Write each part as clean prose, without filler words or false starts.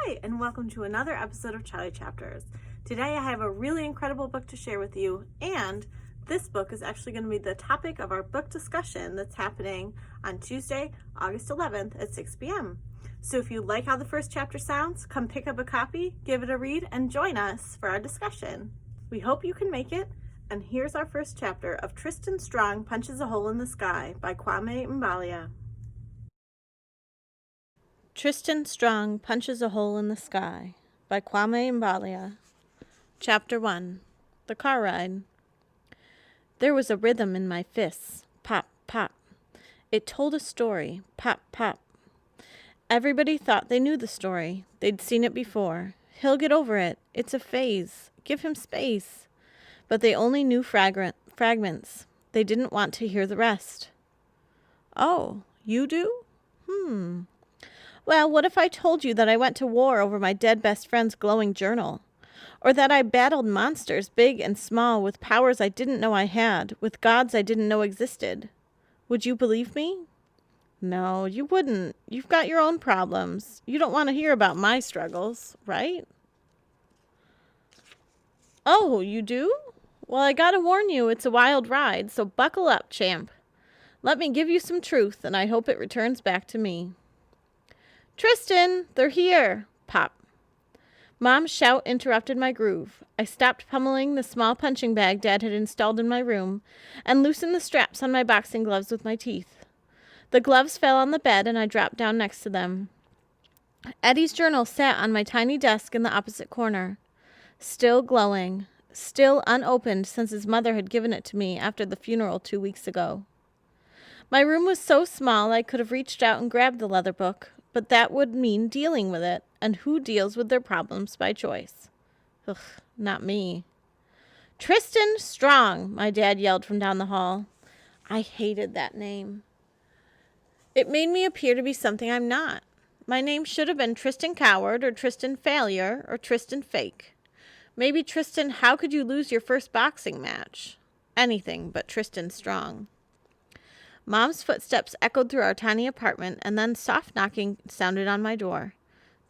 Hi, and welcome to another episode of Charlie Chapters. Today I have a really incredible book to share with you, and this book is actually going to be the topic of our book discussion that's happening on Tuesday, August 11th at 6 p.m. So if you like how the first chapter sounds, come pick up a copy, give it a read, and join us for our discussion. We hope you can make it, and here's our first chapter of Tristan Strong Punches a Hole in the Sky by Kwame Mbalia. Tristan Strong Punches a Hole in the Sky by Kwame Mbalia. Chapter 1. The Car Ride. There was a rhythm in my fists. Pop, pop. It told a story. Pop, pop. Everybody thought they knew the story. They'd seen it before. He'll get over it. It's a phase. Give him space. But they only knew fragments. They didn't want to hear the rest. Oh, you do? Well, what if I told you that I went to war over my dead best friend's glowing journal? Or that I battled monsters big and small with powers I didn't know I had, with gods I didn't know existed? Would you believe me? No, you wouldn't. You've got your own problems. You don't want to hear about my struggles, right? Oh, you do? Well, I gotta warn you, it's a wild ride, so buckle up, champ. Let me give you some truth, and I hope it returns back to me. Tristan, they're here. Pop. Mom's shout interrupted my groove. I stopped pummeling the small punching bag Dad had installed in my room and loosened the straps on my boxing gloves with my teeth. The gloves fell on the bed and I dropped down next to them. Eddie's journal sat on my tiny desk in the opposite corner. Still glowing. Still unopened since his mother had given it to me after the funeral 2 weeks ago. My room was so small I could have reached out and grabbed the leather book, but that would mean dealing with it, and who deals with their problems by choice? Ugh, not me. Tristan Strong, my dad yelled from down the hall. I hated that name. It made me appear to be something I'm not. My name should have been Tristan Coward, or Tristan Failure, or Tristan Fake. Maybe Tristan, how could you lose your first boxing match? Anything but Tristan Strong. Mom's footsteps echoed through our tiny apartment, and then soft knocking sounded on my door.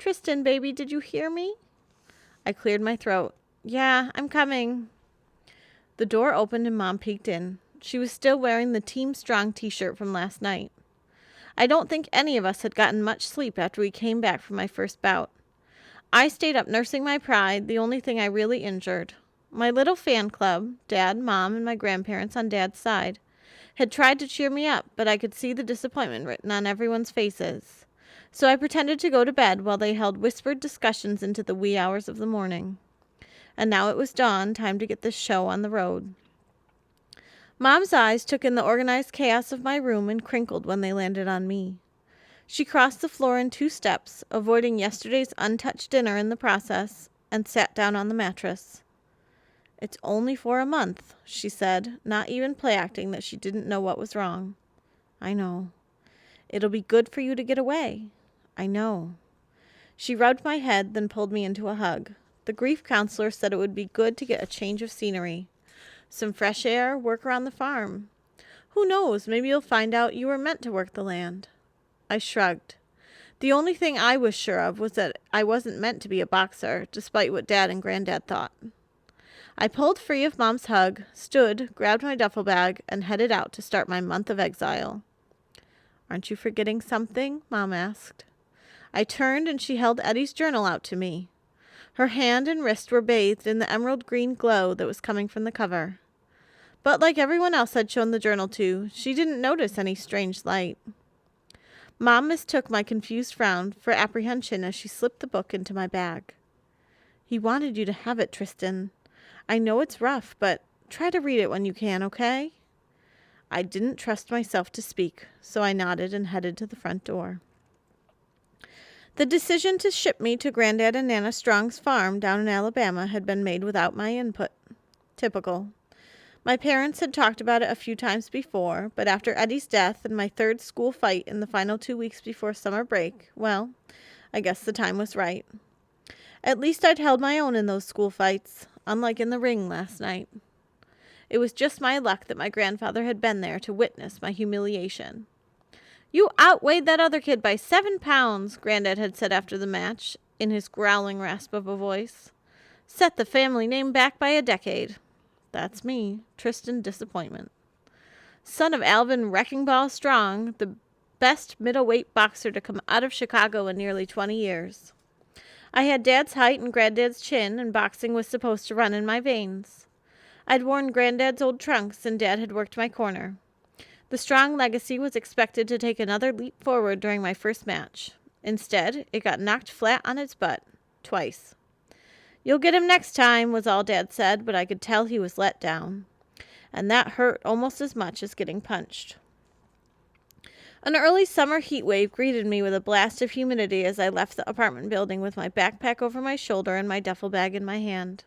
Tristan, baby, did you hear me? I cleared my throat. Yeah, I'm coming. The door opened and Mom peeked in. She was still wearing the Team Strong t-shirt from last night. I don't think any of us had gotten much sleep after we came back from my first bout. I stayed up nursing my pride, the only thing I really injured. My little fan club, Dad, Mom, and my grandparents on Dad's side, had tried to cheer me up, but I could see the disappointment written on everyone's faces. So I pretended to go to bed while they held whispered discussions into the wee hours of the morning. And now it was dawn, time to get this show on the road. Mom's eyes took in the organized chaos of my room and crinkled when they landed on me. She crossed the floor in 2 steps, avoiding yesterday's untouched dinner in the process, and sat down on the mattress. It's only for a month, she said, not even play-acting that she didn't know what was wrong. I know. It'll be good for you to get away. I know. She rubbed my head, then pulled me into a hug. The grief counselor said it would be good to get a change of scenery. Some fresh air, work around the farm. Who knows, maybe you'll find out you were meant to work the land. I shrugged. The only thing I was sure of was that I wasn't meant to be a boxer, despite what Dad and Granddad thought. I pulled free of Mom's hug, stood, grabbed my duffel bag, and headed out to start my month of exile. Aren't you forgetting something? Mom asked. I turned and she held Eddie's journal out to me. Her hand and wrist were bathed in the emerald green glow that was coming from the cover. But like everyone else I'd shown the journal to, she didn't notice any strange light. Mom mistook my confused frown for apprehension as she slipped the book into my bag. He wanted you to have it, Tristan. I know it's rough, but try to read it when you can, okay? I didn't trust myself to speak, so I nodded and headed to the front door. The decision to ship me to Granddad and Nana Strong's farm down in Alabama had been made without my input. Typical. My parents had talked about it a few times before, but after Eddie's death and my 3rd school fight in the final 2 weeks before summer break, well, I guess the time was right. At least I'd held my own in those school fights, unlike in the ring last night. It was just my luck that my grandfather had been there to witness my humiliation. You outweighed that other kid by 7 pounds, Granddad had said after the match, in his growling rasp of a voice. Set the family name back by a decade. That's me, Tristan Disappointment. Son of Alvin Wrecking Ball Strong, the best middleweight boxer to come out of Chicago in nearly 20 years. I had Dad's height and Granddad's chin, and boxing was supposed to run in my veins. I'd worn Granddad's old trunks, and Dad had worked my corner. The Strong legacy was expected to take another leap forward during my first match. Instead, it got knocked flat on its butt, twice. You'll get him next time, was all Dad said, but I could tell he was let down. And that hurt almost as much as getting punched. An early summer heat wave greeted me with a blast of humidity as I left the apartment building with my backpack over my shoulder and my duffel bag in my hand.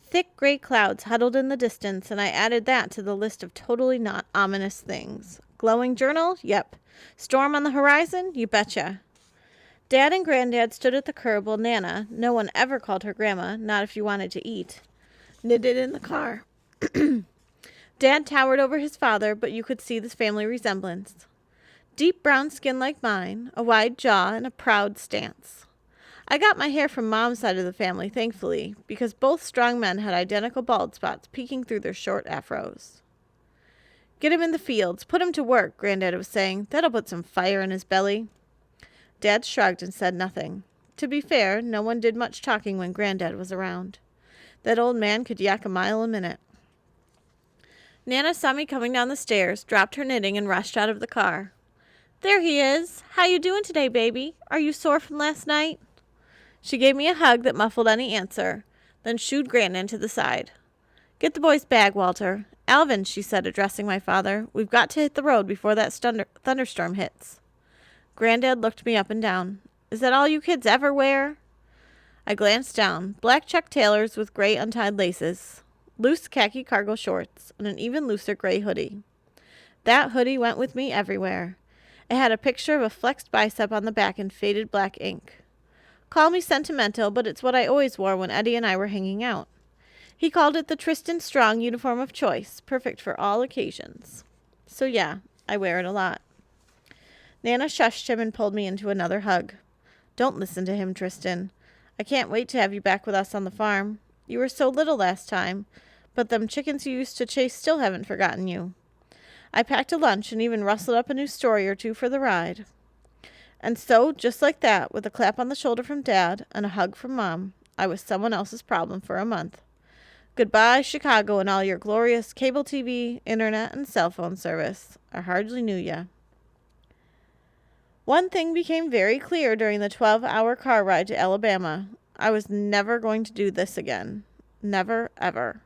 Thick gray clouds huddled in the distance, and I added that to the list of totally not ominous things. Glowing journal? Yep. Storm on the horizon? You betcha. Dad and Granddad stood at the curb while Nana, no one ever called her Grandma, not if you wanted to eat, knitted in the car. Dad towered over his father, but you could see the family resemblance. Deep brown skin like mine, a wide jaw, and a proud stance. I got my hair from Mom's side of the family, thankfully, because both strong men had identical bald spots peeking through their short afros. Get him in the fields, put him to work, Granddad was saying. That'll put some fire in his belly. Dad shrugged and said nothing. To be fair, no one did much talking when Granddad was around. That old man could yak a mile a minute. Nana saw me coming down the stairs, dropped her knitting, and rushed out of the car. There he is. How you doing today, baby? Are you sore from last night? She gave me a hug that muffled any answer, then shooed Granddad to the side. Get the boy's bag, Walter. Alvin, she said, addressing my father, we've got to hit the road before that thunderstorm hits. Granddad looked me up and down. Is that all you kids ever wear? I glanced down. Black check tailors with gray untied laces, loose khaki cargo shorts, and an even looser gray hoodie. That hoodie went with me everywhere. It had a picture of a flexed bicep on the back in faded black ink. Call me sentimental, but it's what I always wore when Eddie and I were hanging out. He called it the Tristan Strong uniform of choice, perfect for all occasions. So yeah, I wear it a lot. Nana shushed him and pulled me into another hug. Don't listen to him, Tristan. I can't wait to have you back with us on the farm. You were so little last time, but them chickens you used to chase still haven't forgotten you. I packed a lunch and even rustled up a new story or two for the ride. And so, just like that, with a clap on the shoulder from Dad and a hug from Mom, I was someone else's problem for a month. Goodbye, Chicago, and all your glorious cable TV, internet, and cell phone service. I hardly knew ya. One thing became very clear during the 12-hour car ride to Alabama. I was never going to do this again. Never, ever.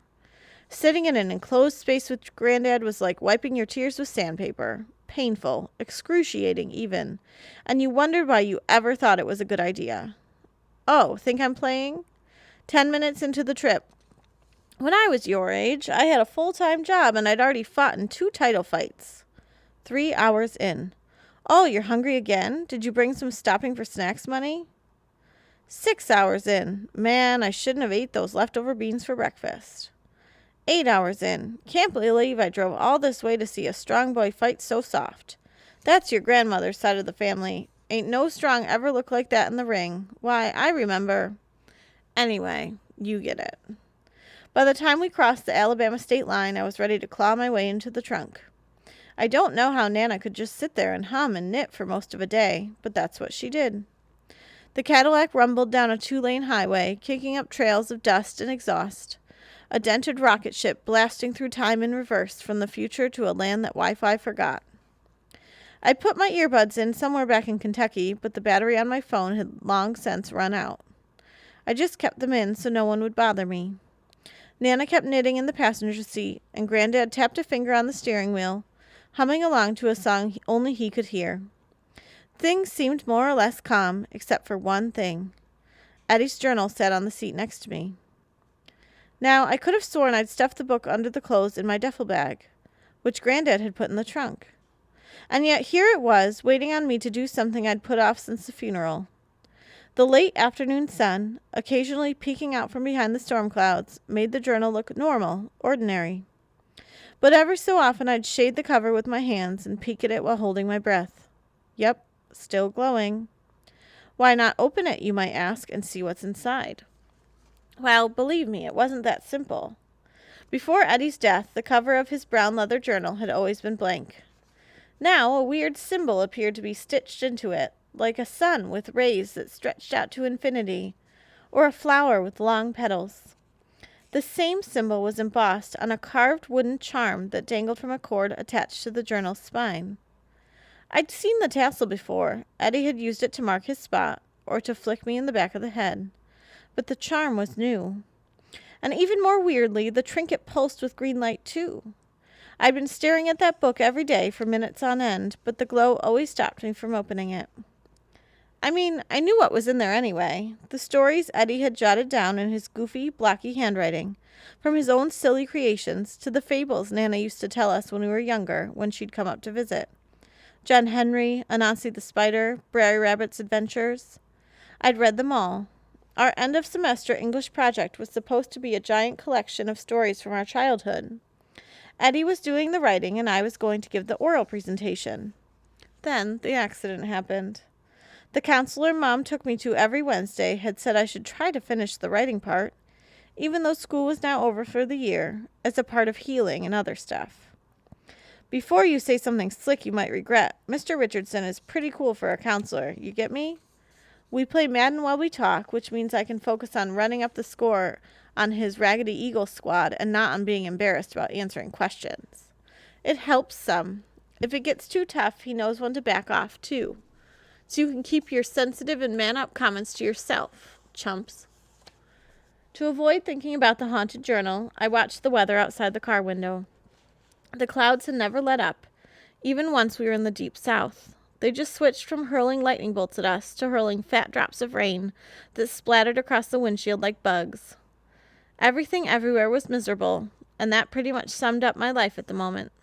Sitting in an enclosed space with Granddad was like wiping your tears with sandpaper. Painful, excruciating even. And you wondered why you ever thought it was a good idea. Oh, think I'm playing? 10 minutes into the trip. When I was your age, I had a full-time job and I'd already fought in 2 title fights. 3 hours in. Oh, you're hungry again? Did you bring some stopping for snacks money? 6 hours in. Man, I shouldn't have ate those leftover beans for breakfast. 8 hours in. Can't believe I drove all this way to see a strong boy fight so soft. That's your grandmother's side of the family. Ain't no strong ever looked like that in the ring. Why, I remember. Anyway, you get it. By the time we crossed the Alabama state line, I was ready to claw my way into the trunk. I don't know how Nana could just sit there and hum and knit for most of a day, but that's what she did. The Cadillac rumbled down a 2-lane highway, kicking up trails of dust and exhaust. A dented rocket ship blasting through time in reverse from the future to a land that Wi-Fi forgot. I'd put my earbuds in somewhere back in Kentucky, but the battery on my phone had long since run out. I just kept them in so no one would bother me. Nana kept knitting in the passenger seat, and Granddad tapped a finger on the steering wheel, humming along to a song only he could hear. Things seemed more or less calm, except for one thing. Eddie's journal sat on the seat next to me. Now, I could have sworn I'd stuffed the book under the clothes in my duffel bag, which Granddad had put in the trunk. And yet here it was, waiting on me to do something I'd put off since the funeral. The late afternoon sun, occasionally peeking out from behind the storm clouds, made the journal look normal, ordinary. But ever so often I'd shade the cover with my hands and peek at it while holding my breath. Yep, still glowing. Why not open it, you might ask, and see what's inside? Well, believe me, it wasn't that simple. Before Eddie's death, the cover of his brown leather journal had always been blank. Now, a weird symbol appeared to be stitched into it, like a sun with rays that stretched out to infinity, or a flower with long petals. The same symbol was embossed on a carved wooden charm that dangled from a cord attached to the journal's spine. I'd seen the tassel before. Eddie had used it to mark his spot, or to flick me in the back of the head. But the charm was new. And even more weirdly, the trinket pulsed with green light, too. I'd been staring at that book every day for minutes on end, but the glow always stopped me from opening it. I mean, I knew what was in there anyway. The stories Eddie had jotted down in his goofy, blocky handwriting, from his own silly creations to the fables Nana used to tell us when we were younger, when she'd come up to visit. John Henry, Anansi the Spider, Br'er Rabbit's Adventures. I'd read them all. Our end-of-semester English project was supposed to be a giant collection of stories from our childhood. Eddie was doing the writing, and I was going to give the oral presentation. Then the accident happened. The counselor Mom took me to every Wednesday had said I should try to finish the writing part, even though school was now over for the year, as a part of healing and other stuff. Before you say something slick you might regret, Mr. Richardson is pretty cool for a counselor, you get me? We play Madden while we talk, which means I can focus on running up the score on his Raggedy Eagle squad and not on being embarrassed about answering questions. It helps some. If it gets too tough, he knows when to back off, too. So you can keep your sensitive and man-up comments to yourself, chumps. To avoid thinking about the haunted journal, I watched the weather outside the car window. The clouds had never let up, even once we were in the deep south. They just switched from hurling lightning bolts at us to hurling fat drops of rain that splattered across the windshield like bugs. Everything everywhere was miserable, and that pretty much summed up my life at the moment.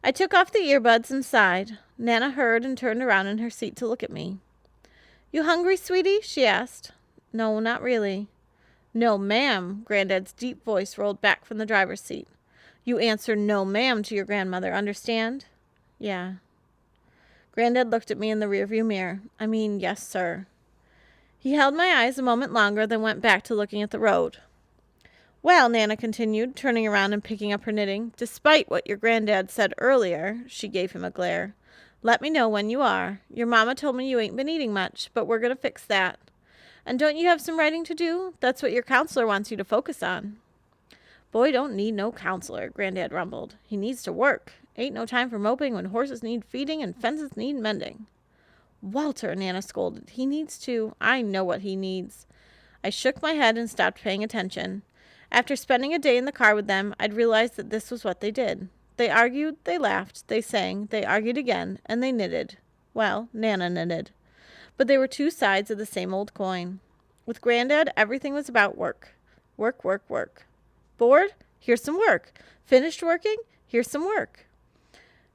I took off the earbuds and sighed. Nana heard and turned around in her seat to look at me. "You hungry, sweetie?" she asked. "No, not really." "No, ma'am." Granddad's deep voice rolled back from the driver's seat. "You answer no, ma'am, to your grandmother, understand?" "Yeah." Granddad looked at me in the rearview mirror. Yes, sir. He held my eyes a moment longer, then went back to looking at the road. "Well," Nana continued, turning around and picking up her knitting, "despite what your granddad said earlier," she gave him a glare, "let me know when you are. Your mama told me you ain't been eating much, but we're going to fix that. And don't you have some writing to do? That's what your counselor wants you to focus on." "Boy don't need no counselor," Granddad rumbled. "He needs to work. Ain't no time for moping when horses need feeding and fences need mending." "Walter," Nana scolded, "he needs to. I know what he needs." I shook my head and stopped paying attention. After spending a day in the car with them, I'd realized that this was what they did. They argued, they laughed, they sang, they argued again, and they knitted. Well, Nana knitted. But they were two sides of the same old coin. With Granddad, everything was about work. Work, work, work. Bored? Here's some work. Finished working? Here's some work.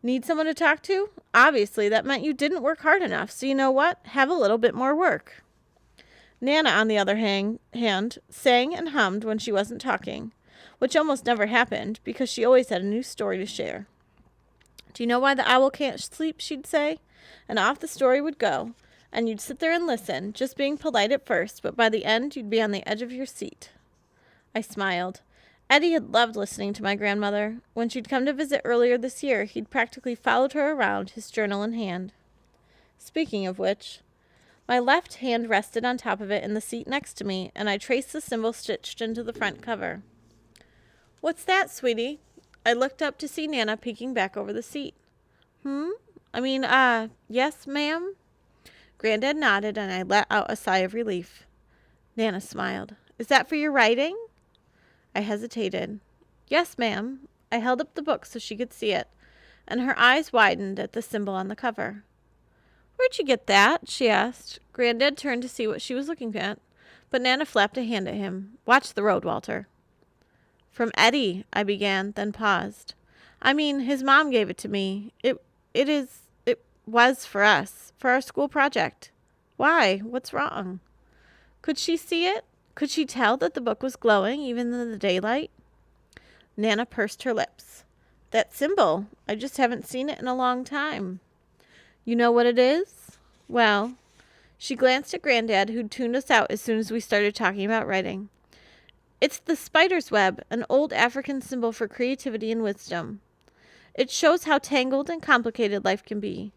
Need someone to talk to? Obviously, that meant you didn't work hard enough, so you know what? Have a little bit more work. Nana, on the other hand, sang and hummed when she wasn't talking, which almost never happened because she always had a new story to share. "Do you know why the owl can't sleep?" she'd say, and off the story would go, and you'd sit there and listen, just being polite at first, but by the end you'd be on the edge of your seat. I smiled. Eddie had loved listening to my grandmother. When she'd come to visit earlier this year, he'd practically followed her around, his journal in hand. Speaking of which, my left hand rested on top of it in the seat next to me, and I traced the symbol stitched into the front cover. "What's that, sweetie?" I looked up to see Nana peeking back over the seat. Yes, ma'am?" Granddad nodded, and I let out a sigh of relief. Nana smiled. "Is that for your writing?" I hesitated. "Yes, ma'am." I held up the book so she could see it, and her eyes widened at the symbol on the cover. "Where'd you get that?" she asked. Granddad turned to see what she was looking at, but Nana flapped a hand at him. "Watch the road, Walter." "From Eddie," I began, then paused. His mom gave it to me. It was for us, for our school project." "Why? What's wrong?" Could she see it? Could she tell that the book was glowing even in the daylight? Nana pursed her lips. That symbol. I just haven't seen it in a long time. You know what it is? Well, she glanced at Granddad, who'd tuned us out as soon as we started talking about writing. It's the spider's web, an old African symbol for creativity and wisdom. It shows how tangled and complicated life can be.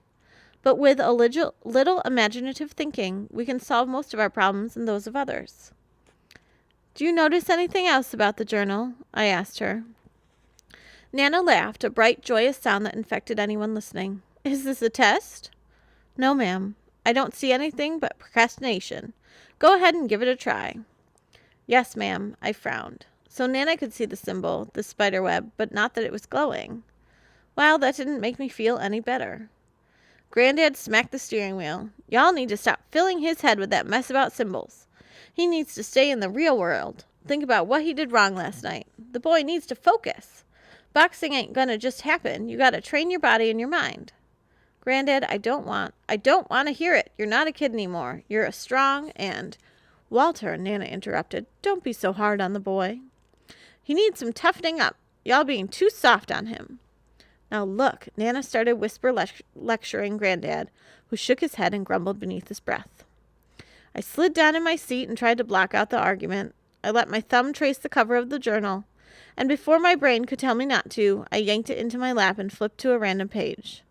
But with a little imaginative thinking, we can solve most of our problems and those of others. Do you notice anything else about the journal? I asked her. Nana laughed, a bright, joyous sound that infected anyone listening. Is this a test? No, ma'am. I don't see anything but procrastination. Go ahead and give it a try. Yes, ma'am. I frowned. So Nana could see the symbol, the spider web, but not that it was glowing. Well, that didn't make me feel any better. Granddad smacked the steering wheel. Y'all need to stop filling his head with that mess about symbols. He needs to stay in the real world. Think about what he did wrong last night. The boy needs to focus. Boxing ain't gonna just happen. You gotta train your body and your mind. Granddad, I don't want to hear it. You're not a kid anymore. You're a strong and... Walter, Nana interrupted. Don't be so hard on the boy. He needs some toughening up. Y'all being too soft on him. Now look, Nana started lecturing Granddad, who shook his head and grumbled beneath his breath. I slid down in my seat and tried to block out the argument. I let my thumb trace the cover of the journal, and before my brain could tell me not to, I yanked it into my lap and flipped to a random page.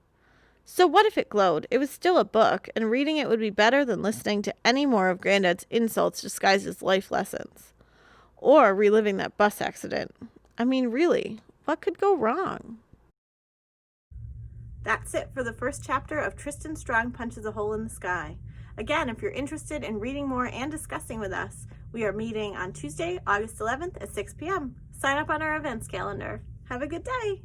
So what if it glowed? It was still a book, and reading it would be better than listening to any more of Granddad's insults disguised as life lessons. Or reliving that bus accident. I mean, really, what could go wrong? That's it for the first chapter of Tristan Strong Punches a Hole in the Sky. Again, if you're interested in reading more and discussing with us, we are meeting on Tuesday, August 11th at 6 p.m. Sign up on our events calendar. Have a good day.